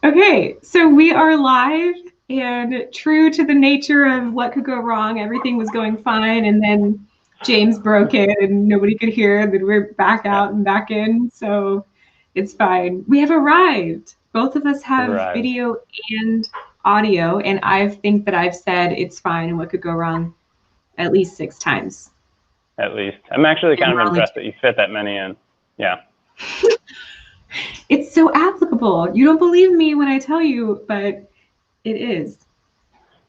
Okay, so we are live, and true to the nature of what could go wrong, everything was going fine, and then James broke it and nobody could hear, and then we're back out and back in, so it's fine. We have arrived. Both of us have video and audio, and I think that I've said it's fine and what could go wrong at least 6 times. At least. I'm actually kind of impressed that you fit that many in. Yeah. It's so applicable. You don't believe me when I tell you, but it is.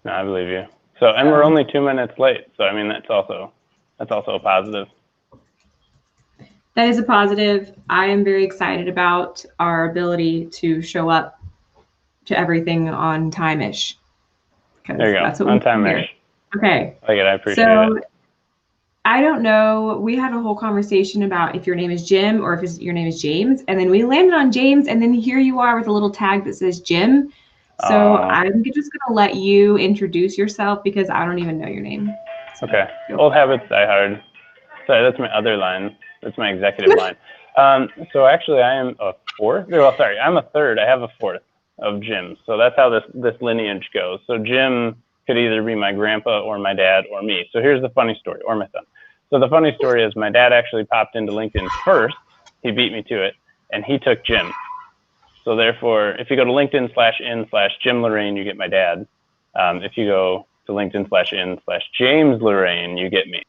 No, I believe you. So, and we're only 2 minutes late. So, I mean, that's also a positive. That is a positive. I am very excited about our ability to show up to everything on time-ish. There you go. That's what on time-ish. Okay. I like it. I appreciate it. I don't know. We had a whole conversation about if your name is Jim or if your name is James, and then we landed on James, and then here you are with a little tag that says Jim. So I'm just gonna let you introduce yourself because I don't even know your name. So okay. Old habits die hard. Sorry, that's my other line. That's my executive line. So actually, I am a fourth. Well, sorry, I'm a third. I have a fourth of Jim. So that's how this lineage goes. So Jim could either be my grandpa or my dad or me. So here's the funny story, or my son. So the funny story is my dad actually popped into LinkedIn first. He beat me to it, and he took Jim. So therefore, if you go to LinkedIn/in/Jim Laurain, you get my dad. If you go to LinkedIn/in/James Laurain, you get me.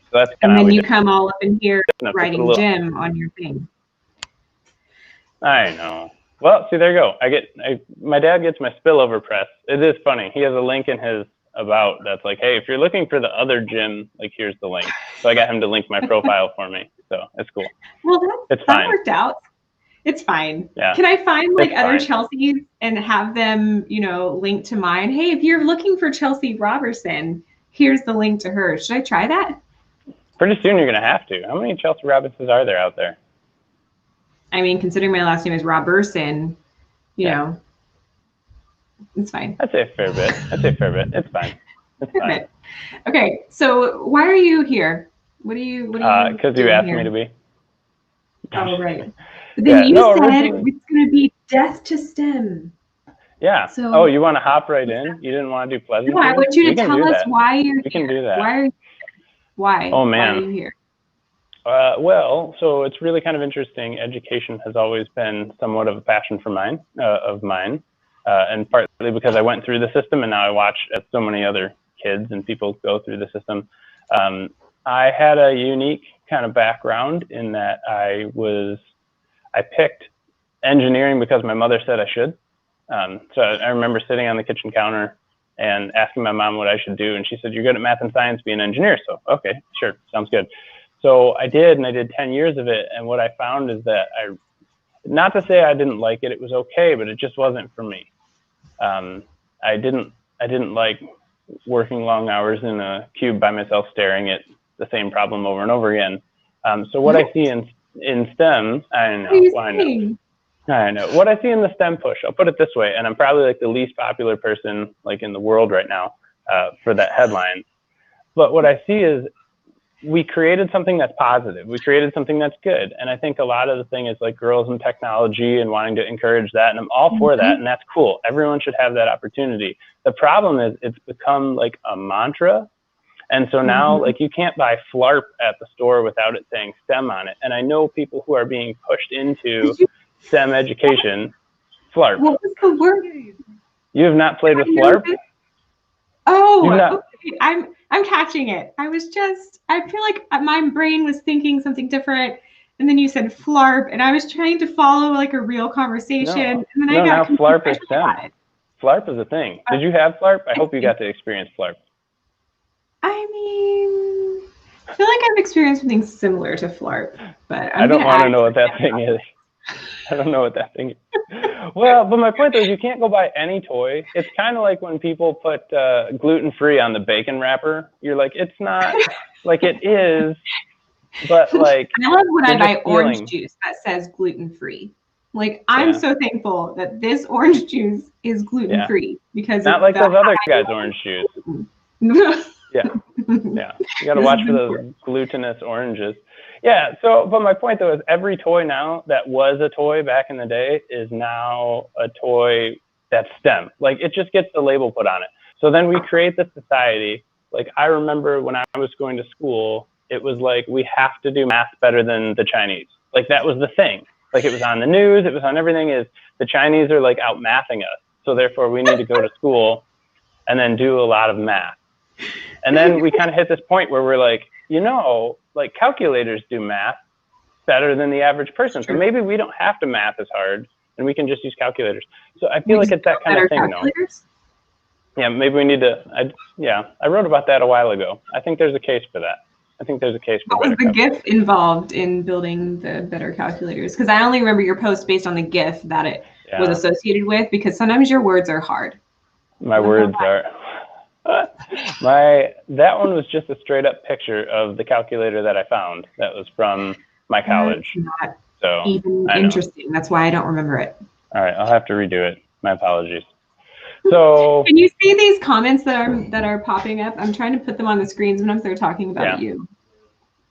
So that's kind of. And then you come all up in here writing Jim on your thing. I know. Well, see, there you go. My dad gets my spillover press. It is funny. He has a link in his about that's like, hey, if you're looking for the other Jim, like, here's the link. So I got him to link my profile for me. So it's cool. Well, that worked out. It's fine. Yeah. Can I find like other Chelseas and have them, link to mine? Hey, if you're looking for Chelsea Robertson, here's the link to her. Should I try that? Pretty soon you're gonna have to. How many Chelsea Robinsons are there out there? I mean, considering my last name is Robertson, you know, it's fine. I'd say a fair bit. It's fine. It's fine. Okay, so why are you here? What do you? Because you asked me to be. Oh, right. But then you said it's going to be death to STEM. Yeah. So, you want to hop right in? You didn't want to do pleasant? No, I want you to tell us why you're here. We can do that. Why? Oh, man. Why are you here? Well, so it's really kind of interesting. Education has always been somewhat of a passion for mine, and partly because I went through the system, and now I watch as so many other kids and people go through the system. I had a unique kind of background in that I picked engineering because my mother said I should. So I remember sitting on the kitchen counter and asking my mom what I should do, and she said, "You're good at math and science, be an engineer." So okay, sure, sounds good. So I did, and I did 10 years of it. And what I found is that not to say I didn't like it, it was okay, but it just wasn't for me. I didn't like working long hours in a cube by myself, staring at the same problem over and over again. So what I see in STEM, I know. What I see in the STEM push, I'll put it this way, and I'm probably like the least popular person like in the world right now for that headline. But what I see is we created something that's positive. We created something that's good. And I think a lot of the thing is like girls in technology and wanting to encourage that. And I'm all for that. And that's cool. Everyone should have that opportunity. The problem is it's become like a mantra. And so now like you can't buy FLARP at the store without it saying STEM on it. And I know people who are being pushed into STEM education. FLARP. What was the word? You have not played with FLARP? Oh, okay. I'm catching it. I feel like my brain was thinking something different, and then you said FLARP, and I was trying to follow like a real conversation. And then I got FLARP is STEM. FLARP is a thing. Did you have FLARP? I hope you got to experience FLARP. I mean, I feel like I've experienced something similar to FLARP, but I don't want to know what that thing is. I don't know what that thing is. Well, but my point is you can't go buy any toy. It's kind of like when people put gluten-free on the bacon wrapper. You're like, it's not, like it is, but like. I love when I buy orange juice that says gluten-free. Like, I'm so thankful that this orange juice is gluten-free because not like those other guys' orange juice. Yeah. Yeah, you got to watch for those glutinous oranges. Yeah, so, but my point though is every toy now that was a toy back in the day is now a toy that's STEM. Like, it just gets the label put on it. So then we create this society. Like, I remember when I was going to school, it was like, we have to do math better than the Chinese. Like, that was the thing. Like, it was on the news, it was on everything, is the Chinese are like out mathing us. So therefore we need to go to school and then do a lot of math. And then we kind of hit this point where we're like, you know, like calculators do math better than the average person. So maybe we don't have to math as hard and we can just use calculators. So I feel like it's that kind of thing, though. Yeah, maybe we need to, I wrote about that a while ago. I think there's a case for that. I think there's a case for what was the GIF involved in building the better calculators? Because I only remember your post based on the GIF that it was associated with, because sometimes your words are hard. My words are... that one was just a straight up picture of the calculator that I found. That was from my college. That's not even interesting. That's why I don't remember it. All right, I'll have to redo it. My apologies. So can you see these comments that are popping up? I'm trying to put them on the screen. Sometimes they're talking about you.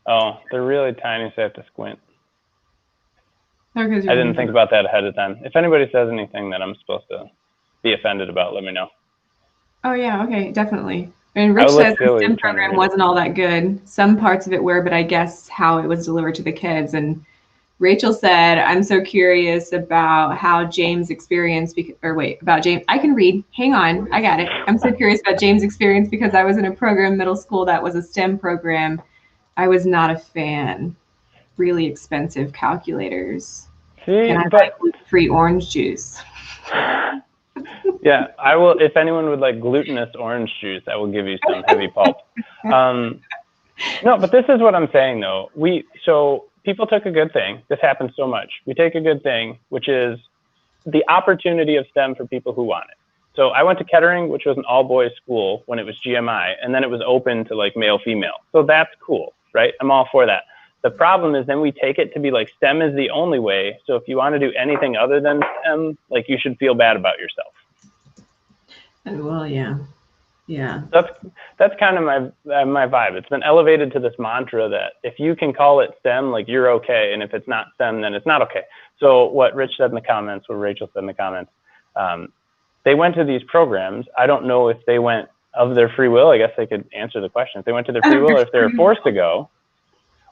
Oh, they're really tiny, so I have to squint. I didn't think about that ahead of time. If anybody says anything that I'm supposed to be offended about, let me know. Oh yeah, okay, definitely. And Rich says the STEM program wasn't all that good. Some parts of it were, but I guess how it was delivered to the kids. And Rachel said, I'm so curious about how James experienced, about James. I can read. Hang on, I got it. I'm so curious about James' experience because I was in a program middle school that was a STEM program. I was not a fan. Really expensive calculators. See, and I like gluten-free orange juice. Yeah, I will. If anyone would like glutinous orange juice, I will give you some heavy pulp. No, but this is what I'm saying though. So people took a good thing. This happens so much. We take a good thing, which is the opportunity of STEM for people who want it. So I went to Kettering, which was an all boys school when it was GMI, and then it was open to like male, female. So that's cool, right? I'm all for that. The problem is then we take it to be like STEM is the only way. So if you want to do anything other than STEM, like you should feel bad about yourself. Well, yeah. That's kind of my vibe. It's been elevated to this mantra that if you can call it STEM, like you're okay, and if it's not STEM, then it's not okay. So what Rich said in the comments, what Rachel said in the comments, they went to these programs. I don't know if they went of their free will. I guess they could answer the question. If they went to their free will, or if they were forced to go.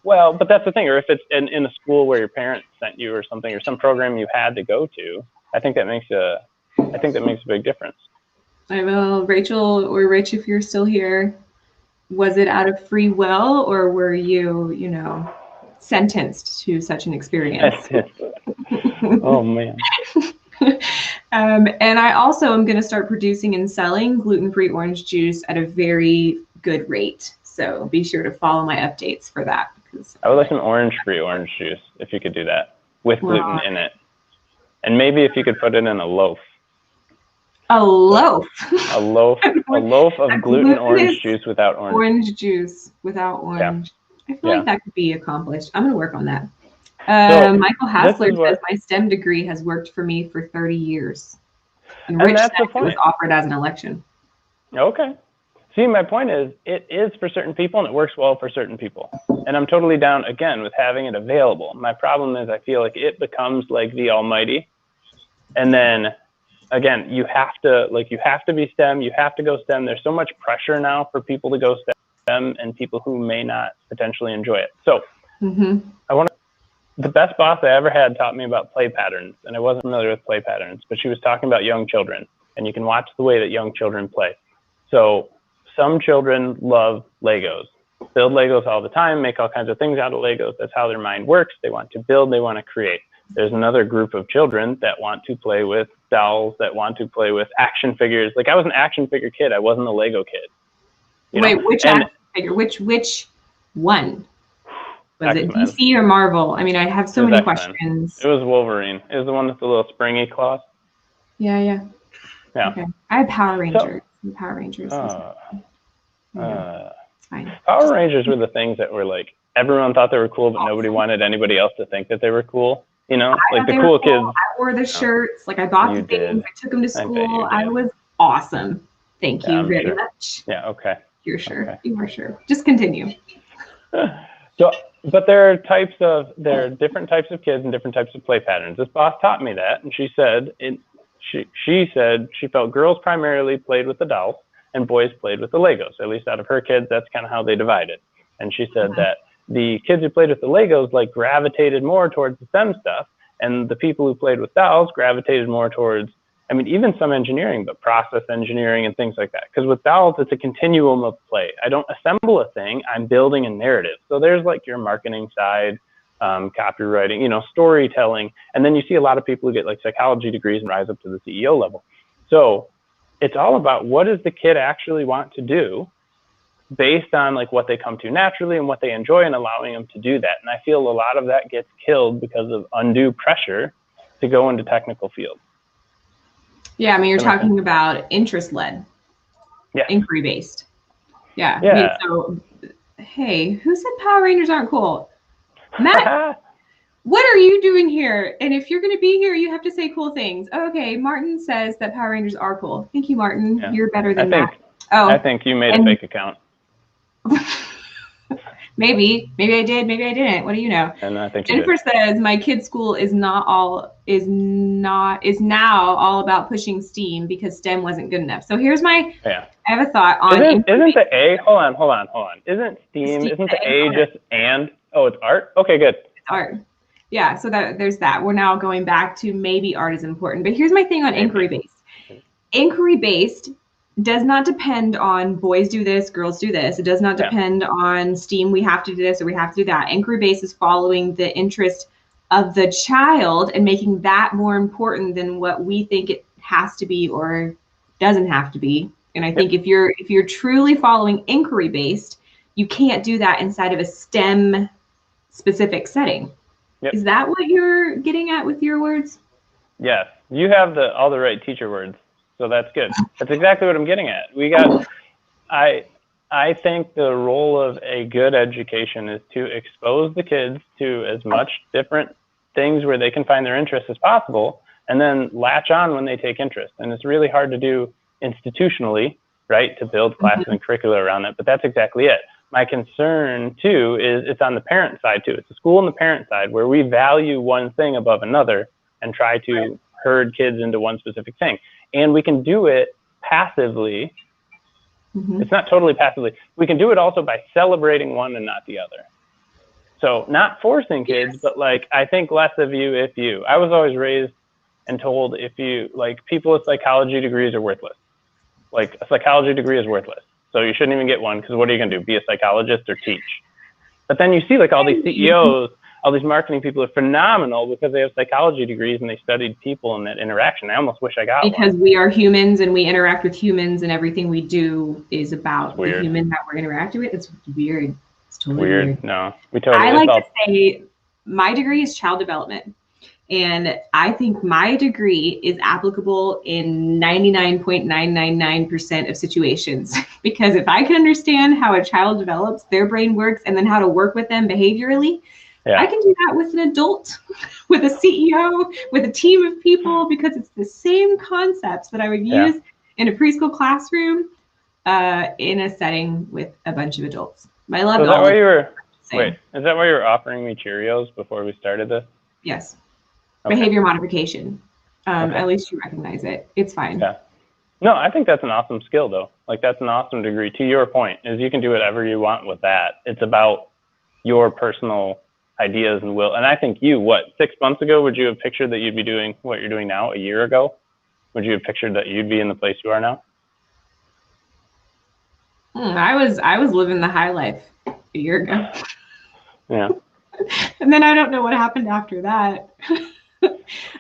Well, but that's the thing. Or if it's in a school where your parents sent you, or something, or some program you had to go to. I think that makes a big difference. Well, Rachel or Rich, if you're still here, was it out of free will, or were you, sentenced to such an experience? Oh man. And I also am going to start producing and selling gluten-free orange juice at a very good rate. So be sure to follow my updates for that. I would like some orange-free orange juice if you could do that with gluten in it, and maybe if you could put it in a loaf. A loaf. A loaf of gluten orange juice without orange. Orange juice without orange. Yeah. I feel like that could be accomplished. I'm going to work on that. Michael Hassler says my STEM degree has worked for me for 30 years. And Rich said it was offered as an election. Okay. See, my point is, it is for certain people and it works well for certain people. And I'm totally down, again, with having it available. My problem is I feel like it becomes like the almighty. And then, again, you have to be STEM, you have to go STEM. There's so much pressure now for people to go STEM and people who may not potentially enjoy it. So the best boss I ever had taught me about play patterns, and I wasn't familiar with play patterns, but she was talking about young children, and you can watch the way that young children play. So some children love Legos, build Legos all the time, make all kinds of things out of Legos. That's how their mind works. They want to build, they want to create. There's another group of children that want to play with dolls, that want to play with action figures. Like, I was an action figure kid. I wasn't a Lego kid. Wait, which action figure? Which one? Was it DC or Marvel? I mean, I have so many questions. It was Wolverine. It was the one with the little springy claws. Yeah. Okay. I have Power Rangers. It's fine. Power Rangers were the things that were like, everyone thought they were cool, but nobody wanted anybody else to think that they were cool. Like the cool kids. I wore the shirts. Like, I bought the things. I took them to school. I was awesome. Thank you very much. Yeah, okay. You're sure. Okay. You are sure. Just continue. So, but there are different types of kids and different types of play patterns. This boss taught me that, and she said she said she felt girls primarily played with the dolls and boys played with the Legos. At least out of her kids, that's kind of how they divide it. And she said that the kids who played with the Legos like gravitated more towards the STEM stuff, and the people who played with dolls gravitated more towards, I mean, even some engineering, but process engineering and things like that. Because with dolls, it's a continuum of play. I don't assemble a thing, I'm building a narrative. So there's like your marketing side, copywriting, you know, storytelling. And then you see a lot of people who get like psychology degrees and rise up to the CEO level. So it's all about what does the kid actually want to do based on like what they come to naturally and what they enjoy, and allowing them to do that. And I feel a lot of that gets killed because of undue pressure to go into technical fields. Yeah, I mean, you're talking about interest-led, inquiry-based. Yeah. Yeah. I mean, so, hey, who said Power Rangers aren't cool? Matt, what are you doing here? And if you're going to be here, you have to say cool things. Okay, Martin says that Power Rangers are cool. Thank you, Martin. Yeah. You're better than Matt. Oh, I think you made a fake account. Maybe I did, maybe I didn't. What do you know? And I think Jennifer says my kid's school is now all about pushing STEAM because STEM wasn't good enough. So here's my I have a thought on isn't the A hold on. Isn't STEAM isn't the A just and? Oh, it's art? Okay, good. It's art. Yeah, so there's that. We're now going back to maybe art is important. But here's my thing on inquiry-based. Inquiry-based does not depend on boys do this, girls do this. It does not depend on STEAM, we have to do this or we have to do that. Inquiry-based is following the interest of the child and making that more important than what we think it has to be or doesn't have to be. And I think if you're truly following inquiry-based, you can't do that inside of a STEM specific setting. Is that what you're getting at with your words? Yes, you have all the right teacher words. So that's good. That's exactly what I'm getting at. I think the role of a good education is to expose the kids to as much different things where they can find their interest as possible, and then latch on when they take interest. And it's really hard to do institutionally, right, to build classes and curricula around it, but that's exactly it. My concern too is it's on the parent side too. It's the school and the parent side where we value one thing above another and try to herd kids into one specific thing. And we can do it passively. It's not totally passively. We can do it also by celebrating one and not the other. So not forcing kids, but like, I think less of you if you. I was always raised and told if you, like, people with psychology degrees are worthless. Like, a psychology degree is worthless. So you shouldn't even get one, because what are you going to do? Be a psychologist or teach? But then you see like all these CEOs, all these marketing people are phenomenal because they have psychology degrees and they studied people and that interaction. I almost wish I got one. Because we are humans and we interact with humans and everything we do is about the human that we're interacting with. It's weird. It's totally weird. No, we totally. I like to say my degree is child development. And I think my degree is applicable in 99.999% of situations. Because if I can understand how a child develops, their brain works, and then how to work with them behaviorally, I can do that with an adult, with a CEO, with a team of people, because it's the same concepts that I would use in a preschool classroom in a setting with a bunch of adults. I love is that why you were, wait, is that why you were offering me Cheerios before we started this? Yes. Okay. Behavior modification. At least you recognize it. It's fine. Yeah. No, I think that's an awesome skill though. Like that's an awesome degree. To your point, is you can do whatever you want with that. It's about your personal ideas and will. And I think 6 months ago, would you have pictured that you'd be doing what you're doing now? A year ago, would you have pictured that you'd be in the place you are now? I was living the high life a year ago. Yeah. And then I don't know what happened after that.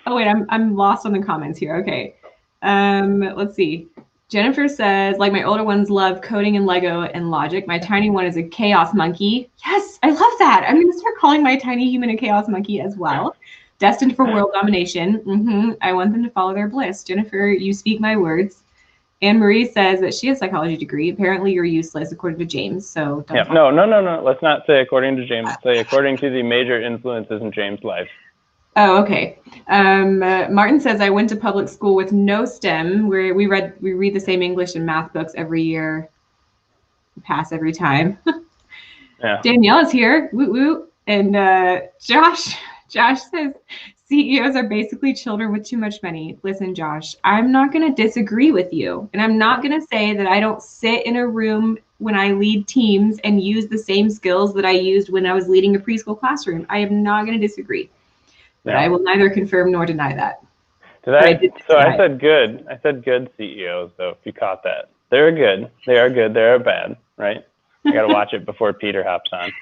Oh wait, I'm lost on the comments here. Okay. Let's see. Jennifer says, like my older ones love coding and Lego and logic. My tiny one is a chaos monkey. Yes, I love that. I'm going to start calling my tiny human a chaos monkey as well. Destined for world domination. I want them to follow their bliss. Jennifer, you speak my words. Anne Marie says that she has a psychology degree. Apparently you're useless, according to James. So don't no. Let's not say according to James. Say according to the major influences in James' life. Oh, okay. Martin says, I went to public school with no STEM, where we read the same English and math books every year. pass every time. Yeah. Danielle is here. Woo woo. And Josh says CEOs are basically children with too much money. Listen, Josh, I'm not going to disagree with you. And I'm not going to say that I don't sit in a room when I lead teams and use the same skills that I used when I was leading a preschool classroom. I am not going to disagree. But I will neither confirm nor deny that. I said good. I said good CEOs, though, if you caught that. They're good. They are good. They're bad, right? I got to watch it before Peter hops on.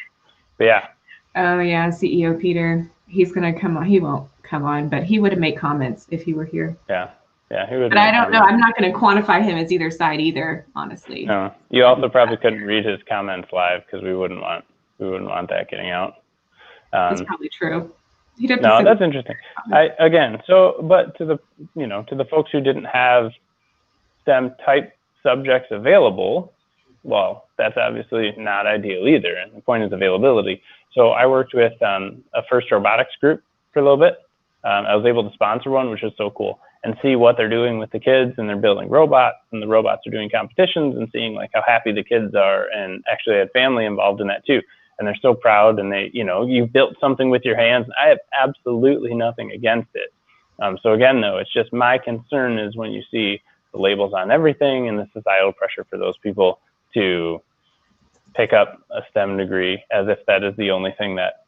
But yeah. Oh, yeah, CEO Peter. He's going to come on. He won't come on, but he would have made comments if he were here. Yeah. Yeah, he would. But I don't know. I'm not going to quantify him as either side either, honestly. No. You also probably couldn't read his comments live because we wouldn't want that getting out. That's probably true. No, that's interesting. But to the folks who didn't have STEM type subjects available, well, that's obviously not ideal either. And the point is availability. So I worked with a FIRST robotics group for a little bit. I was able to sponsor one, which was so cool, and see what they're doing with the kids, and they're building robots, and the robots are doing competitions, and seeing like how happy the kids are, and actually had family involved in that too. And they're so proud, and you built something with your hands. I have absolutely nothing against it. So again, though, it's just my concern is when you see the labels on everything and the societal pressure for those people to pick up a STEM degree as if that is the only thing that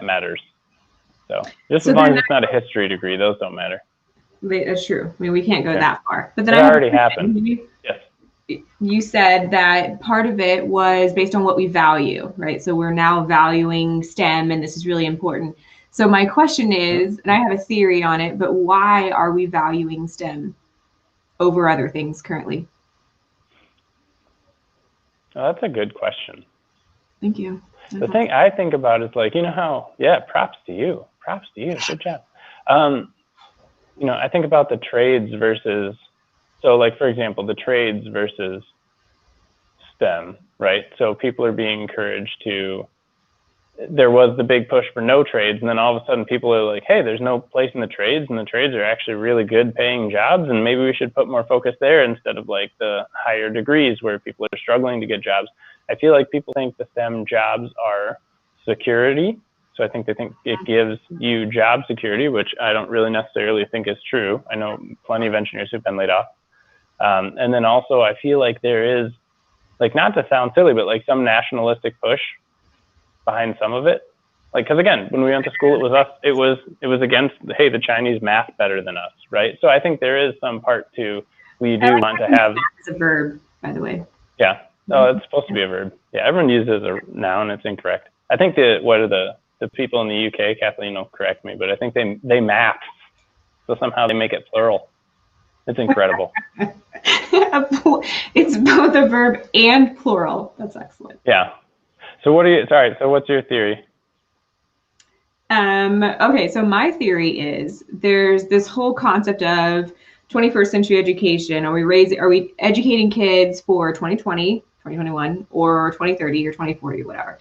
matters. So as long as it's not a history degree, those don't matter. That's true. I mean, we can't go that far. But then it already happened. Yes. You said that part of it was based on what we value, right? So we're now valuing STEM, and this is really important. So my question is, and I have a theory on it, but why are we valuing STEM over other things currently? Oh, that's a good question. Thank you. The thing I think about is like, props to you. Props to you. Good job. I think about the trades versus, so like, for example, the trades versus STEM, right? So people are being encouraged to, there was the big push for no trades, and then all of a sudden people are like, hey, there's no place in the trades, and the trades are actually really good paying jobs, and maybe we should put more focus there instead of like the higher degrees where people are struggling to get jobs. I feel like people think the STEM jobs are security. So I think they think it gives you job security, which I don't really necessarily think is true. I know plenty of engineers who've been laid off. And then also I feel like there is, like, not to sound silly, but like some nationalistic push behind some of it. Like, because again, when we went to school, it was against, hey, the Chinese math better than us, right? So I think there is some part to, we do want to have. It's a verb, by the way. Yeah. No, it's supposed to be a verb. Yeah, everyone uses it as a noun. It's incorrect. I think the people in the UK, Kathleen will correct me, but I think they map, so somehow they make it plural. It's incredible. It's both a verb and plural. That's excellent. Yeah. So what's your theory? Okay, so my theory is there's this whole concept of 21st century education. Are we educating kids for 2020, 2021, or 2030 or 2040 or whatever?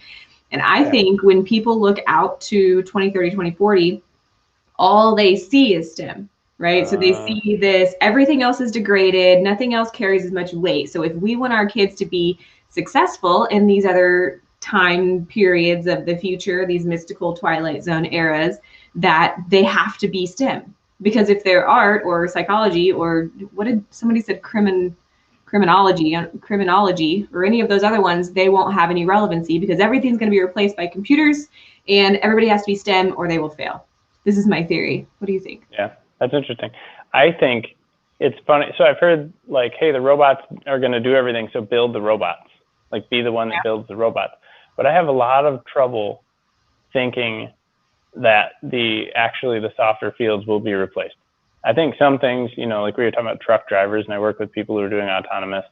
And I think when people look out to 2030, 2040, all they see is STEM, right? So they see this, everything else is degraded, nothing else carries as much weight. So if we want our kids to be successful in these other time periods of the future, these mystical Twilight Zone eras, that they have to be STEM. Because if they're art or psychology or what did somebody said, criminology or any of those other ones, they won't have any relevancy because everything's going to be replaced by computers and everybody has to be STEM or they will fail. This is my theory. What do you think? Yeah, that's interesting. I think it's funny. So I've heard like, hey, the robots are going to do everything, so build the robots. Like, be the one that builds the robots. But I have a lot of trouble thinking that the softer fields will be replaced. I think some things, like we were talking about truck drivers, and I work with people who are doing autonomous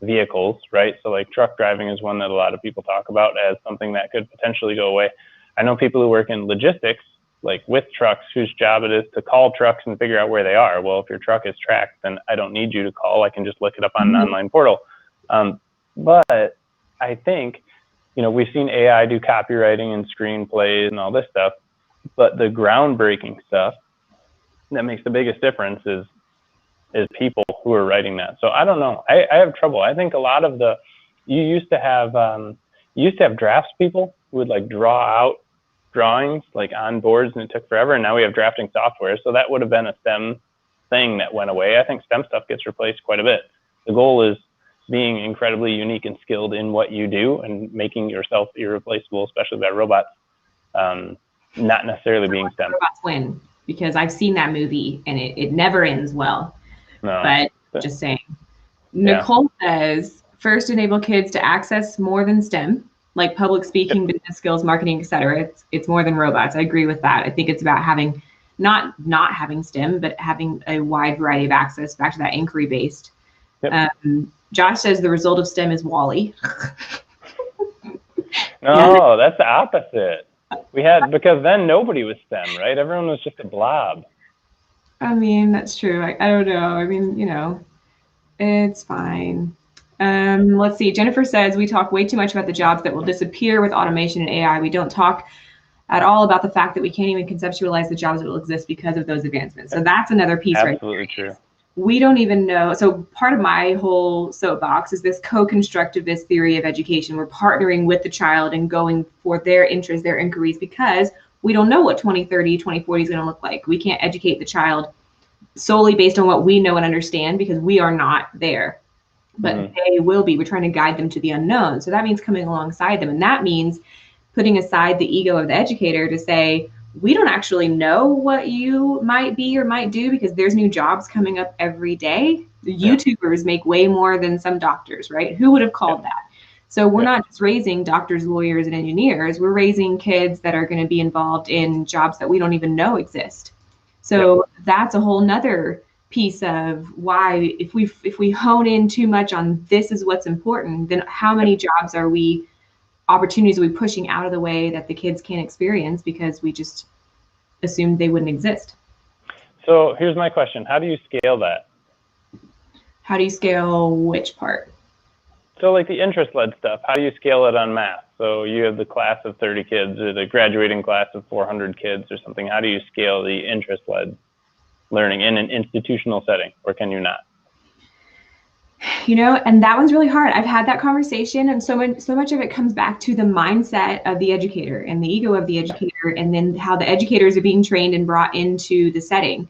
vehicles, right? So like truck driving is one that a lot of people talk about as something that could potentially go away. I know people who work in logistics, like with trucks, whose job it is to call trucks and figure out where they are. Well, if your truck is tracked, then I don't need you to call. I can just look it up on an online portal. But I think, we've seen AI do copywriting and screenplays and all this stuff, but the groundbreaking stuff that makes the biggest difference is people who are writing that. So I don't know. I have trouble. I think a lot of the you used to have draftspeople who would like draw out drawings like on boards, and it took forever. And now we have drafting software, so that would have been a STEM thing that went away. I think STEM stuff gets replaced quite a bit. The goal is being incredibly unique and skilled in what you do and making yourself irreplaceable, especially by robots, not necessarily being STEM. Robots win, because I've seen that movie and it never ends well. No. But just saying. Nicole says, first enable kids to access more than STEM, like public speaking, business skills, marketing, etc. It's more than robots. I agree with that. I think it's about having not having STEM, but having a wide variety of access, back to that inquiry based. Yep. Josh says the result of STEM is WALL-E. No, that's the opposite. Because then nobody was STEM, right? Everyone was just a blob. I mean, that's true. I don't know. I mean, it's fine. Let's see. Jennifer says, we talk way too much about the jobs that will disappear with automation and AI. We don't talk at all about the fact that we can't even conceptualize the jobs that will exist because of those advancements. So that's another piece, right? Absolutely true. We don't even know. So part of my whole soapbox is this co-constructivist theory of education. We're partnering with the child and going for their interests, their inquiries, because we don't know what 2030, 2040 is going to look like. We can't educate the child solely based on what we know and understand, because we are not there. But they will be. We're trying to guide them to the unknown. So that means coming alongside them. And that means putting aside the ego of the educator to say, we don't actually know what you might be or might do, because there's new jobs coming up every day. YouTubers make way more than some doctors, right? Who would have called that? So we're not just raising doctors, lawyers, and engineers. We're raising kids that are going to be involved in jobs that we don't even know exist. So that's a whole nother piece of why, if we hone in too much on this is what's important, then how many opportunities are we pushing out of the way that the kids can't experience because we just assumed they wouldn't exist? So here's my question. How do you scale that? How do you scale which part? So like the interest-led stuff, how do you scale it on math? So you have the class of 30 kids or the graduating class of 400 kids or something. How do you scale the interest-led learning in an institutional setting, or can you not? And that one's really hard. I've had that conversation, and so much of it comes back to the mindset of the educator and the ego of the educator, and then how the educators are being trained and brought into the setting.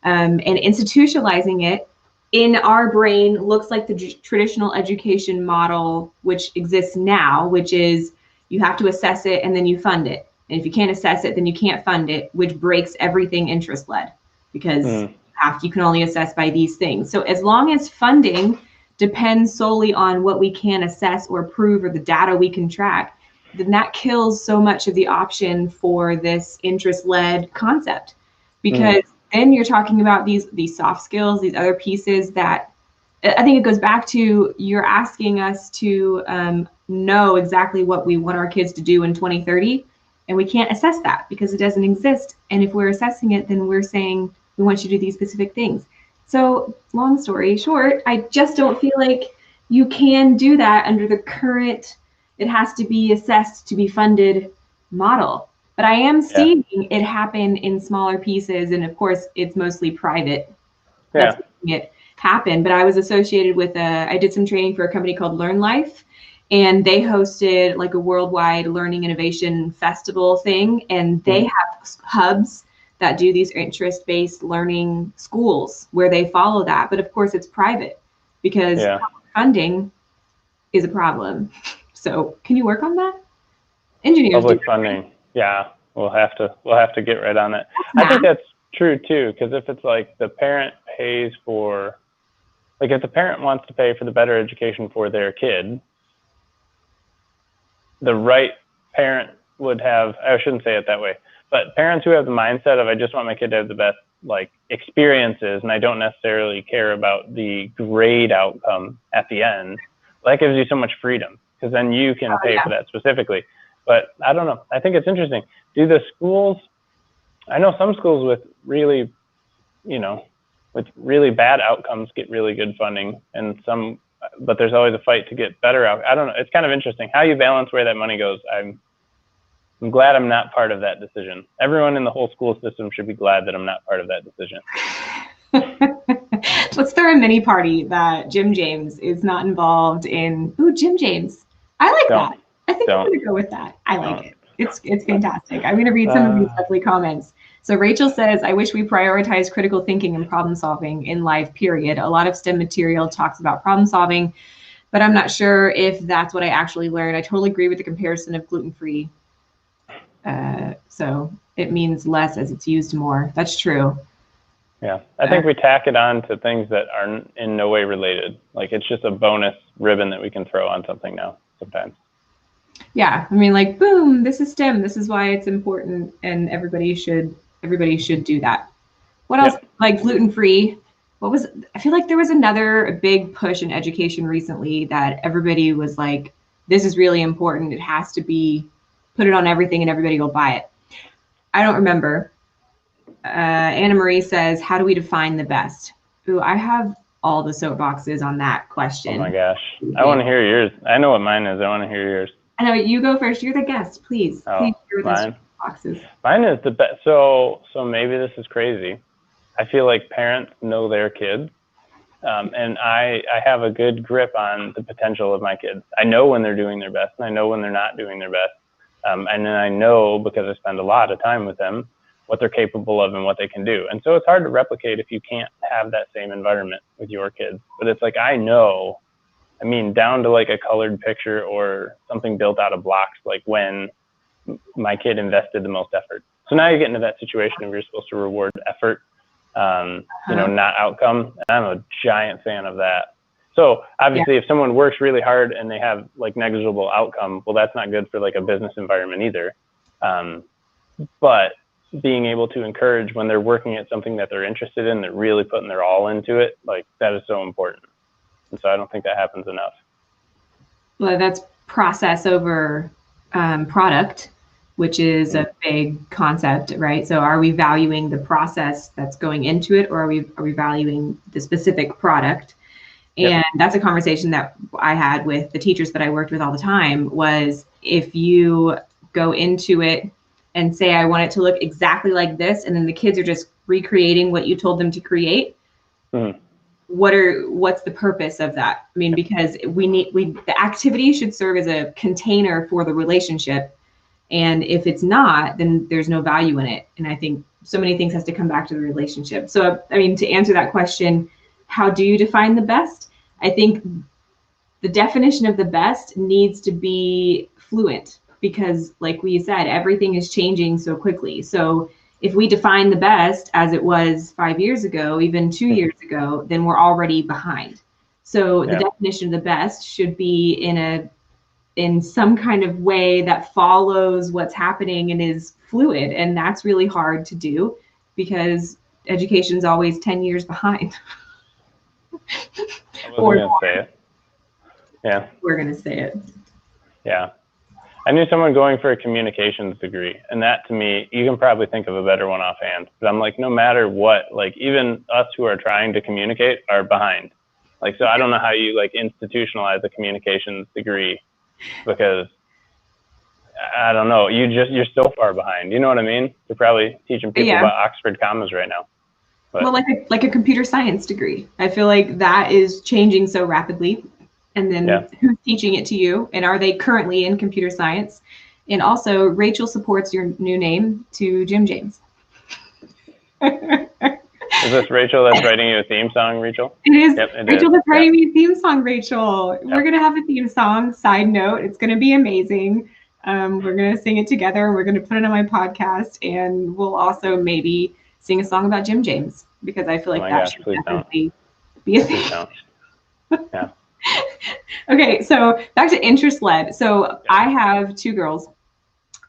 And institutionalizing it in our brain looks like the traditional education model, which exists now, which is you have to assess it and then you fund it. And if you can't assess it, then you can't fund it, which breaks everything interest-led, because you can only assess by these things. So as long as funding depends solely on what we can assess or prove or the data we can track, then that kills so much of the option for this interest-led concept. Because then you're talking about these soft skills, these other pieces that I think it goes back to, you're asking us to know exactly what we want our kids to do in 2030, and we can't assess that because it doesn't exist. And if we're assessing it, then we're saying we want you to do these specific things. So long story short, I just don't feel like you can do that under the current, it has to be assessed to be funded model. But I am seeing it happen in smaller pieces. And of course, it's mostly private. That's making it happen. But I was associated with I did some training for a company called Learn Life. And they hosted like a worldwide learning innovation festival thing. And they have hubs that do these interest-based learning schools where they follow that. But of course, it's private because funding is a problem. So can you work on that? Engineers Public funding. Yeah, we'll have to get right on it. I think that's true too, because if it's like the parent pays for, like if the parent wants to pay for the better education for their kid, the right parent would have, I shouldn't say it that way, but parents who have the mindset of, I just want my kid to have the best like experiences and I don't necessarily care about the grade outcome at the end, that gives you so much freedom, because then you can pay for that specifically. But I don't know. I think it's interesting. Do the schools, I know some schools with really, with really bad outcomes get really good funding, and some, but there's always a fight to get better out. I don't know. It's kind of interesting how you balance where that money goes. I'm glad I'm not part of that decision. Everyone in the whole school system should be glad that I'm not part of that decision. Let's throw a mini party that Jim James is not involved in. Ooh, Jim James. I like that. I think I'm gonna go with that. I like it. It's fantastic. I'm gonna read some of these lovely comments. So Rachel says, I wish we prioritize critical thinking and problem solving in life, period. A lot of STEM material talks about problem solving, but I'm not sure if that's what I actually learned. I totally agree with the comparison of gluten-free. So it means less as it's used more. That's true. Yeah, I think we tack it on to things that are in no way related. Like it's just a bonus ribbon that we can throw on something now sometimes. Yeah, I mean, like, boom, this is STEM. This is why it's important, and everybody should do that. What else? Like gluten-free. What was? I feel like there was another big push in education recently that everybody was like, "This is really important. It has to be. Put it on everything, and everybody will buy it." I don't remember. Anna Marie says, "How do we define the best?" Ooh, I have all the soapboxes on that question. Oh my gosh, I want to hear yours. I know what mine is. I want to hear yours. I know, you go first. You're the guest, please. Oh, please share with us mine. your boxes. Mine is the best. So maybe this is crazy. I feel like parents know their kids, and I have a good grip on the potential of my kids. I know when they're doing their best, and I know when they're not doing their best. And then I know, because I spend a lot of time with them, what they're capable of and what they can do. And so it's hard to replicate if you can't have that same environment with your kids. But it's like, I know, I mean, down to like a colored picture or something built out of blocks, like when my kid invested the most effort. So now you get into that situation where you're supposed to reward effort, you know, not outcome. And I'm a giant fan of that. So obviously, if someone works really hard and they have like negligible outcome, well, that's not good for like a business environment either. But being able to encourage when they're working at something that they're interested in, they're really putting their all into it, like that is so important. And so I don't think that happens enough. Well, that's process over product, which is a big concept, right? So are we valuing the process that's going into it, or are we valuing the specific product? And that's a conversation that I had with the teachers that I worked with all the time, was if you go into it and say, I want it to look exactly like this, and then the kids are just recreating what you told them to create, what's the purpose of that? I mean, because the activity should serve as a container for the relationship. And if it's not, then there's no value in it. And I think so many things has to come back to the relationship. So, I mean, to answer that question, how do you define the best? I think the definition of the best needs to be fluent, because like we said, everything is changing so quickly. So if we define the best as it was 5 years ago, even 2 years ago, then we're already behind. So the definition of the best should be in some kind of way that follows what's happening and is fluid. And that's really hard to do because education is always 10 years behind. I wasn't gonna say it. Yeah. We're going to say it. Yeah. I knew someone going for a communications degree, and that to me, you can probably think of a better one offhand. But I'm like, no matter what, like even us who are trying to communicate are behind. Like, so I don't know how you like institutionalize a communications degree, because I don't know, you're so far behind. You know what I mean? You're probably teaching people about Oxford commas right now. But, well, like a computer science degree. I feel like that is changing so rapidly. And then who's teaching it to you? And are they currently in computer science? And also, Rachel supports your new name to Jim James. Is this Rachel that's writing you a theme song, Rachel? It is. Rachel that's writing me a theme song, Rachel. We're going to have a theme song. Side note, it's going to be amazing. We're going to sing it together. We're going to put it on my podcast. And we'll also maybe sing a song about Jim James, because I feel like that should definitely be a thing. Yeah. Okay, so back to interest led. So I have two girls,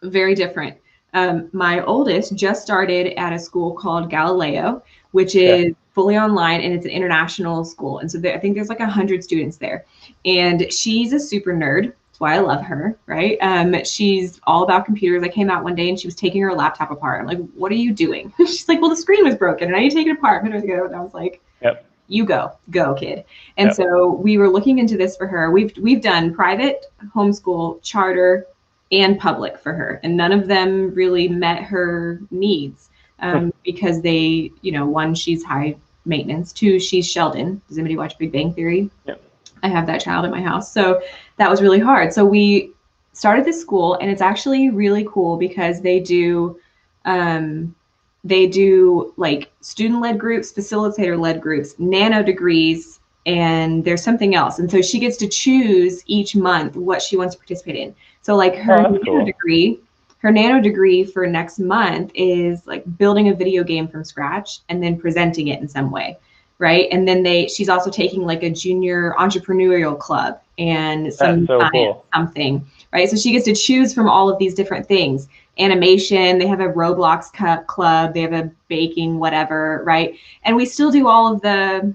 very different. My oldest just started at a school called Galileo, which is fully online, and it's an international school. And so I think there's like 100 students there. And she's a super nerd. That's why I love her, right? She's all about computers. I came out one day and she was taking her laptop apart. I'm like, what are you doing? She's like, well, the screen was broken and I need to take it apart. And I was like, you go kid. And so we were looking into this for her. We've done private, homeschool, charter, and public for her. And none of them really met her needs because they, one, she's high maintenance. 2, she's Sheldon. Does anybody watch Big Bang Theory? Yep. I have that child in my house. So that was really hard. So we started this school, and it's actually really cool because they do like student-led groups, facilitator-led groups, nano degrees, and there's something else. And so she gets to choose each month what she wants to participate in. So like her nano degree for next month is like building a video game from scratch and then presenting it in some way, right? And then she's also taking like a junior entrepreneurial club and some something, right? So she gets to choose from all of these different things. Animation, they have a Roblox club, they have a baking, whatever, right? And we still do all of the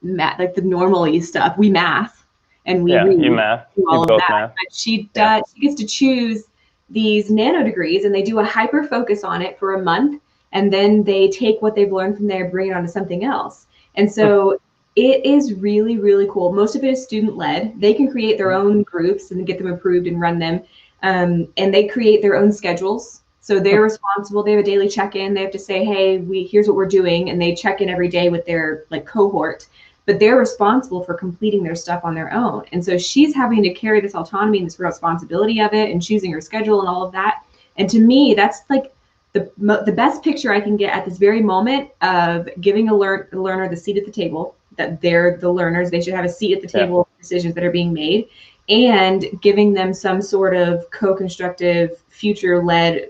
math, like the normally stuff. We math and we read, you math, do all you of that. math. But she does. She gets to choose these nano degrees, and they do a hyper focus on it for a month, and then they take what they've learned from there, bring it on to something else. And so it is really, really cool. Most of it is student led. They can create their own groups and get them approved and run them. And they create their own schedules. So they're responsible. They have a daily check-in. They have to say, hey, here's what we're doing. And they check in every day with their like cohort, but they're responsible for completing their stuff on their own. And so she's having to carry this autonomy and this responsibility of it and choosing her schedule and all of that. And to me, that's like the best picture I can get at this very moment of giving a learner the seat at the table, that they're the learners. They should have a seat at the table of decisions that are being made, and giving them some sort of co-constructive, future-led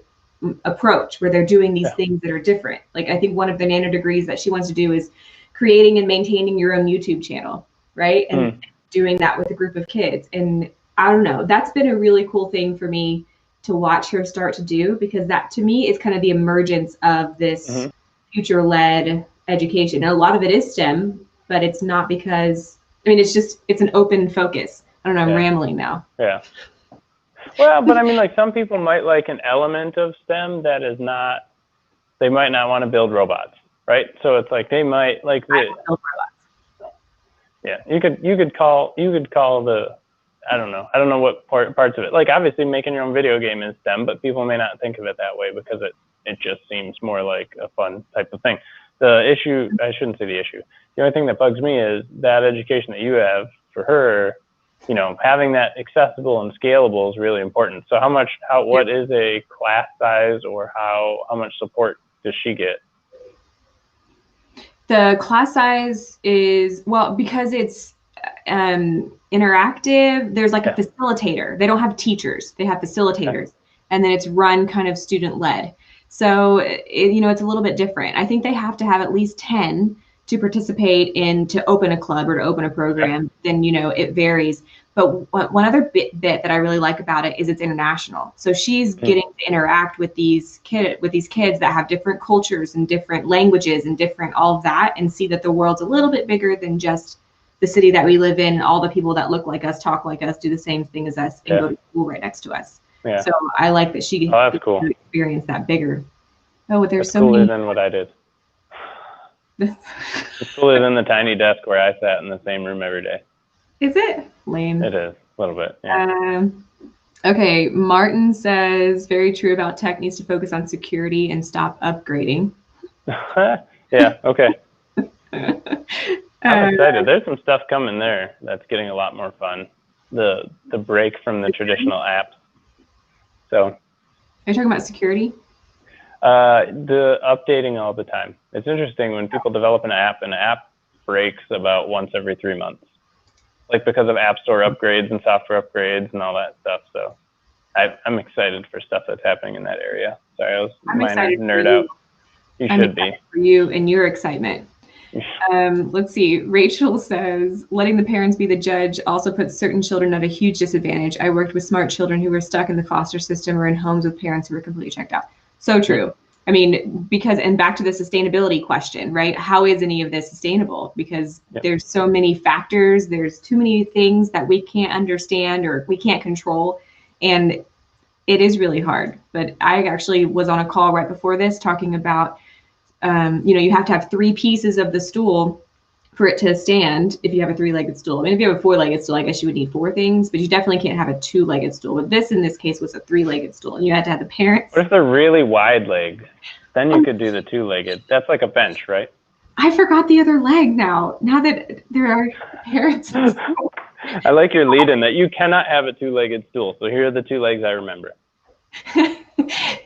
approach where they're doing these things that are different. Like I think one of the nano degrees that she wants to do is creating and maintaining your own YouTube channel, right? And doing that with a group of kids. And I don't know, that's been a really cool thing for me to watch her start to do, because that to me is kind of the emergence of this future-led education. And a lot of it is STEM, but it's not because, I mean, it's an open focus. I don't know, I'm rambling now. Yeah. Well, but I mean, like some people might like an element of STEM that is not, they might not want to build robots, right? So it's like they might like the, you could call the, I don't know what parts of it, like obviously making your own video game is STEM, but people may not think of it that way because it just seems more like a fun type of thing. The issue, I shouldn't say the issue, the only thing that bugs me is that education that you have for her, you know, having that accessible and scalable is really important. So what is a class size, or how much support does she get? The class size is, well, because it's interactive, there's like a facilitator. They don't have teachers, they have facilitators, and then it's run kind of student led. So, it's a little bit different. I think they have to have at least 10 to participate in, to open a club or to open a program. Then, it varies. But one other bit that I really like about it is it's international. So she's getting to interact with these kids that have different cultures and different languages and different all of that, and see that the world's a little bit bigger than just the city that we live in. All the people that look like us, talk like us, do the same thing as us, and go to school right next to us. Yeah. So I like that she gets to experience that bigger. Oh, there's so cooler many. Than what I did. It's cooler than the tiny desk where I sat in the same room every day. Is it? Lame. It is, a little bit, yeah. Okay, Martin says, very true about tech needs to focus on security and stop upgrading. Yeah, okay. I'm excited. There's some stuff coming there that's getting a lot more fun. The break from the traditional apps. So. Are you talking about security? The updating all the time. It's interesting when people develop an app breaks about once every 3 months. Like because of App Store upgrades and software upgrades and all that stuff. So I'm excited for stuff that's happening in that area. Sorry, I was minor nerd out. You should be. For you and your excitement. Let's see. Rachel says, letting the parents be the judge also puts certain children at a huge disadvantage. I worked with smart children who were stuck in the foster system or in homes with parents who were completely checked out. So true. I mean, and back to the sustainability question, right? How is any of this sustainable? Because there's so many factors, there's too many things that we can't understand or we can't control. And it is really hard. But I actually was on a call right before this talking about, you have to have 3 pieces of the stool for it to stand if you have a 3-legged stool. I mean, if you have a 4-legged stool, I guess you would need 4 things, but you definitely can't have a 2-legged stool. But this, in this case, was a 3-legged stool, and you had to have the parents. What if they're really wide legs? Then you could do the 2-legged. That's like a bench, right? I forgot the other leg now. Now that there are parents. I like your lead in that you cannot have a two-legged stool. So here are the two legs I remember.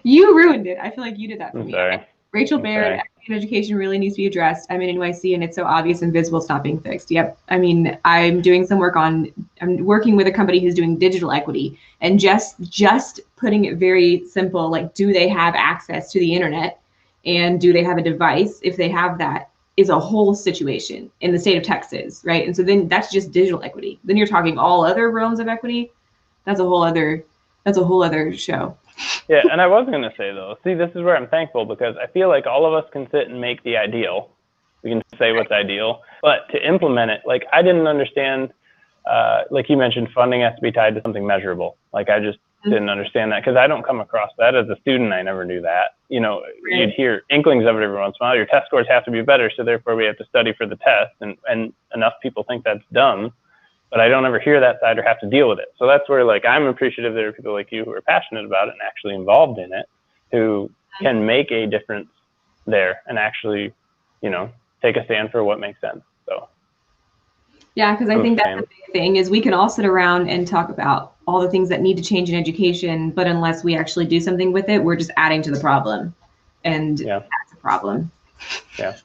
You ruined it. I feel like you did that for I'm me. sorry. Rachel I'm Baird, sorry. equity in education really needs to be addressed. I'm in NYC and it's so obvious and visible it's not being fixed. Yep. I mean, I'm working with a company who's doing digital equity, and just putting it very simple, like, do they have access to the internet and do they have a device? If they have that, is a whole situation in the state of Texas, right? And so then that's just digital equity. Then you're talking all other realms of equity. That's a whole other show. Yeah, and I was going to say, though, see, this is where I'm thankful, because I feel like all of us can sit and make the ideal. We can say what's ideal, but to implement it, like, I didn't understand, like you mentioned, funding has to be tied to something measurable. Like, I just didn't understand that, because I don't come across that as a student. I never knew that. You know, you'd hear inklings of it every once in a while. Your test scores have to be better, so therefore we have to study for the test, and enough people think that's dumb. But I don't ever hear that side or have to deal with it. So that's where, like, I'm appreciative there are people like you who are passionate about it and actually involved in it, who can make a difference there and actually, you know, take a stand for what makes sense. So yeah, because I think that's the big thing is we can all sit around and talk about all the things that need to change in education, but unless we actually do something with it, we're just adding to the problem, and that's a problem. Yeah.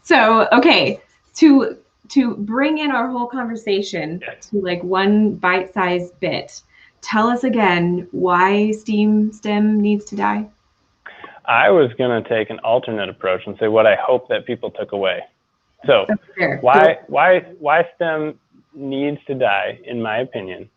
So, okay, to bring in our whole conversation to like one bite-sized bit, tell us again why STEM needs to die. I was going to take an alternate approach and say what I hope that people took away. So why STEM needs to die, in my opinion,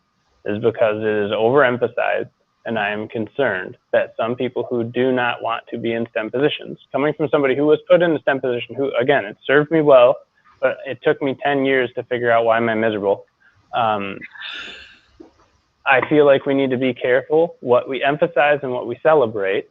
is because it is overemphasized, and I am concerned that some people who do not want to be in STEM positions, coming from somebody who was put in a STEM position, who, again, it served me well, but it took me 10 years to figure out why I'm miserable. I feel like we need to be careful what we emphasize and what we celebrate,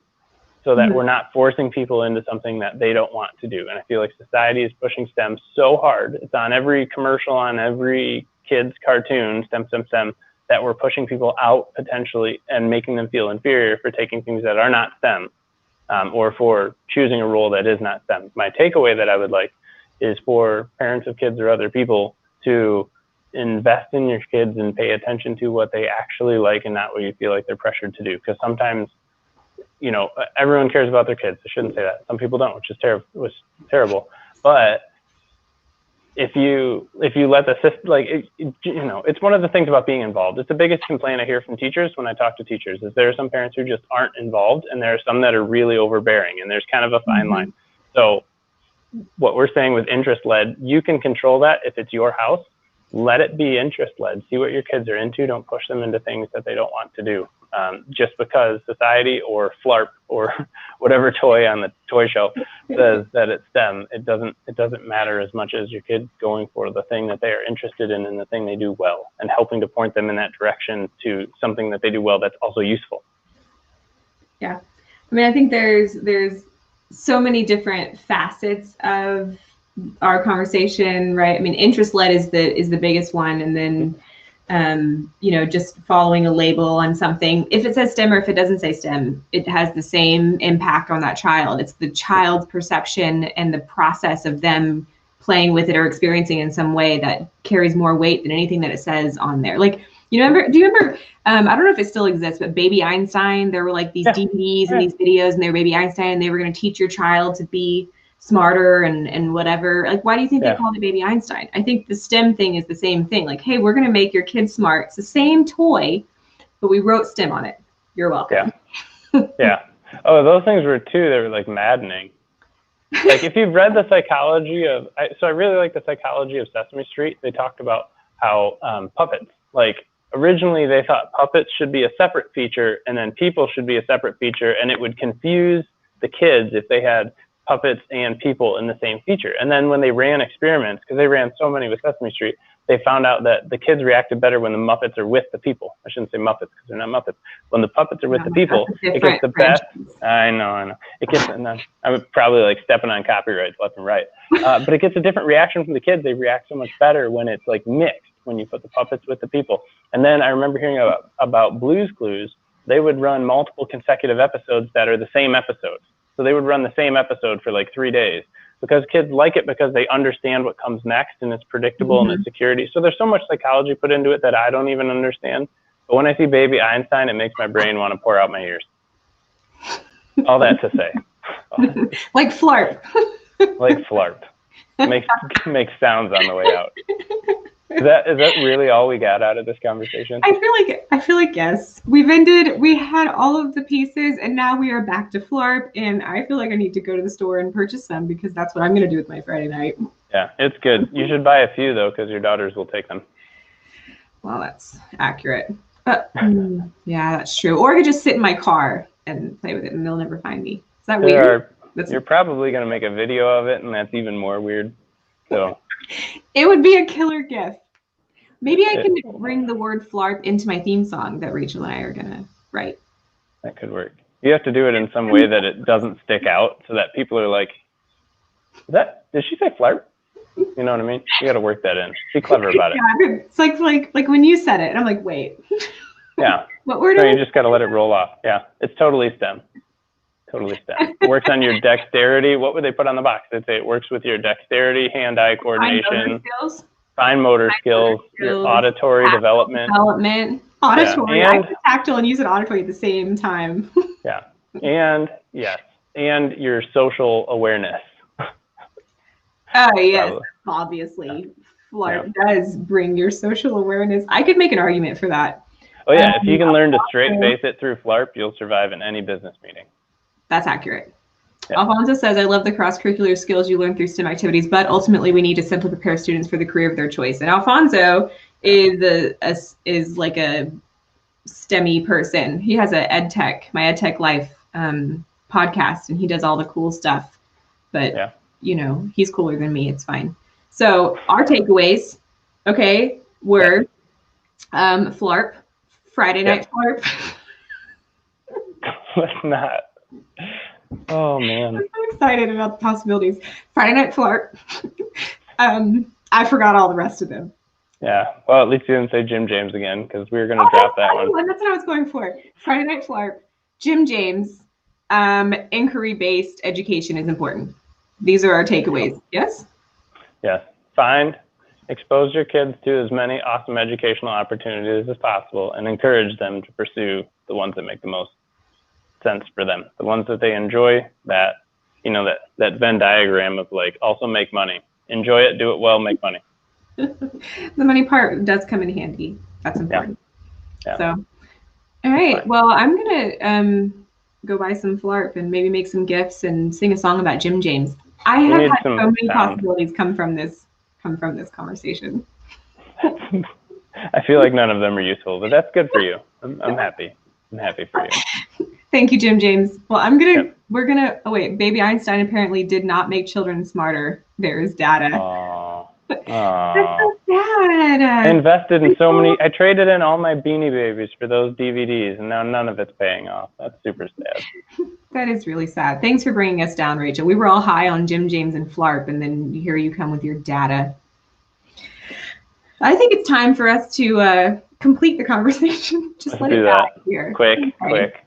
so that we're not forcing people into something that they don't want to do. And I feel like society is pushing STEM so hard. It's on every commercial, on every kid's cartoon, STEM, STEM, STEM, that we're pushing people out potentially and making them feel inferior for taking things that are not STEM, or for choosing a role that is not STEM. My takeaway that I would like is for parents of kids or other people to invest in your kids and pay attention to what they actually like and not what you feel like they're pressured to do. Because sometimes, you know, everyone cares about their kids. I shouldn't say that. Some people don't, which is terrible. But if you let the system, like, you know, it's one of the things about being involved. It's the biggest complaint I hear from teachers when I talk to teachers is there are some parents who just aren't involved, and there are some that are really overbearing, and there's kind of a fine line. So what we're saying with interest-led, you can control that if it's your house. Let it be interest-led. See what your kids are into. Don't push them into things that they don't want to do. Just because society or FLARP or whatever toy on the toy shelf says that it's STEM, it doesn't matter as much as your kid going for the thing that they are interested in and the thing they do well, and helping to point them in that direction to something that they do well that's also useful. Yeah, I mean, I think there's so many different facets of our conversation, right? I mean, interest-led is the biggest one, and then you know, just following a label on something. If it says STEM or if it doesn't say STEM, it has the same impact on that child. It's the child's perception and the process of them playing with it or experiencing in some way that carries more weight than anything that it says on there. Like, do you remember, I don't know if it still exists, but Baby Einstein, there were like these DVDs and these videos, and they were Baby Einstein, and they were going to teach your child to be smarter and whatever. Like, why do you think they called it Baby Einstein? I think the STEM thing is the same thing. Like, hey, we're going to make your kid smart. It's the same toy, but we wrote STEM on it. You're welcome. Yeah. Oh, those things were too, they were like maddening. Like, if you've read the psychology of, so I really like the psychology of Sesame Street. They talked about how puppets, like, originally they thought puppets should be a separate feature and then people should be a separate feature, and it would confuse the kids if they had puppets and people in the same feature. And then when they ran experiments, because they ran so many with Sesame Street, they found out that the kids reacted better when the Muppets are with the people. I shouldn't say Muppets because they're not Muppets. When the puppets are with the people, it gets the best. I know. It gets, and I'm probably like stepping on copyrights left and right. But it gets a different reaction from the kids. They react so much better when it's like mixed, when you put the puppets with the people. And then I remember hearing about Blue's Clues. They would run multiple consecutive episodes that are the same episodes. So they would run the same episode for like 3 days because kids like it because they understand what comes next and it's predictable and it's security. So there's so much psychology put into it that I don't even understand. But when I see Baby Einstein, it makes my brain want to pour out my ears. All that to say. Like flarp. Like flarp. Makes sounds on the way out. Is that really all we got out of this conversation? I feel like yes. We had all of the pieces and now we are back to flarp, and I feel like I need to go to the store and purchase some because that's what I'm going to do with my Friday night. Yeah, it's good. You should buy a few though because your daughters will take them. Well, that's accurate. Yeah, that's true. Or I could just sit in my car and play with it and they'll never find me. Is that weird? You're probably going to make a video of it, and that's even more weird. So it would be a killer gift. Maybe I can bring the word flarp into my theme song that Rachel and I are going to write. That could work. You have to do it in some way that it doesn't stick out so that people are like, did she say flarp? You know what I mean? You got to work that in. Be clever about it. Yeah, it's like when you said it, and I'm like, wait. Yeah. What word? No, you just got to let it roll off. Yeah. It's totally STEM. Totally STEM. It works on your dexterity. What would they put on the box? They'd say it works with your dexterity, hand-eye coordination, fine motor skills, your auditory development. Auditory. Yeah. I can tactile and use an auditory at the same time. Yeah. And yes. And your social awareness. Oh, yes. Probably. Obviously. Flarp does bring your social awareness. I could make an argument for that. Oh, yeah. If you can learn to straight face it through flarp, you'll survive in any business meeting. That's accurate. Yeah. Alfonso says, I love the cross-curricular skills you learn through STEM activities, but ultimately we need to simply prepare students for the career of their choice. And Alfonso is like a STEMmy person. He has a My EdTech Life podcast, and he does all the cool stuff. But, you know, he's cooler than me. It's fine. So our takeaways, were flarp, Friday night flarp. Let's not. Oh man, I'm so excited about the possibilities. Friday night flarp. I forgot all the rest of them. Yeah, well, at least you didn't say Jim James again because we were going to drop that one. That's what I was going for. Friday night flarp. Jim James. Inquiry-based education is important. These are our takeaways. Yes. Yes. Expose your kids to as many awesome educational opportunities as possible, and encourage them to pursue the ones that make the most sense for them, the ones that they enjoy, that that Venn diagram of like also make money, enjoy it, do it well, make money. The money part does come in handy. That's important. Yeah. So all right, well, I'm gonna go buy some flarp and maybe make some gifts and sing a song about Jim James. I have had so many possibilities come from this conversation. I feel like none of them are useful, but that's good for you. I'm happy. I'm happy for you. Thank you, Jim James. Well, we're gonna, Baby Einstein apparently did not make children smarter. There is data. Aww. That's so sad. I invested in so many, I traded in all my Beanie Babies for those DVDs, and now none of it's paying off. That's super sad. That is really sad. Thanks for bringing us down, Rachel. We were all high on Jim James and flarp, and then here you come with your data. I think it's time for us to complete the conversation. Just let it die here. Quick.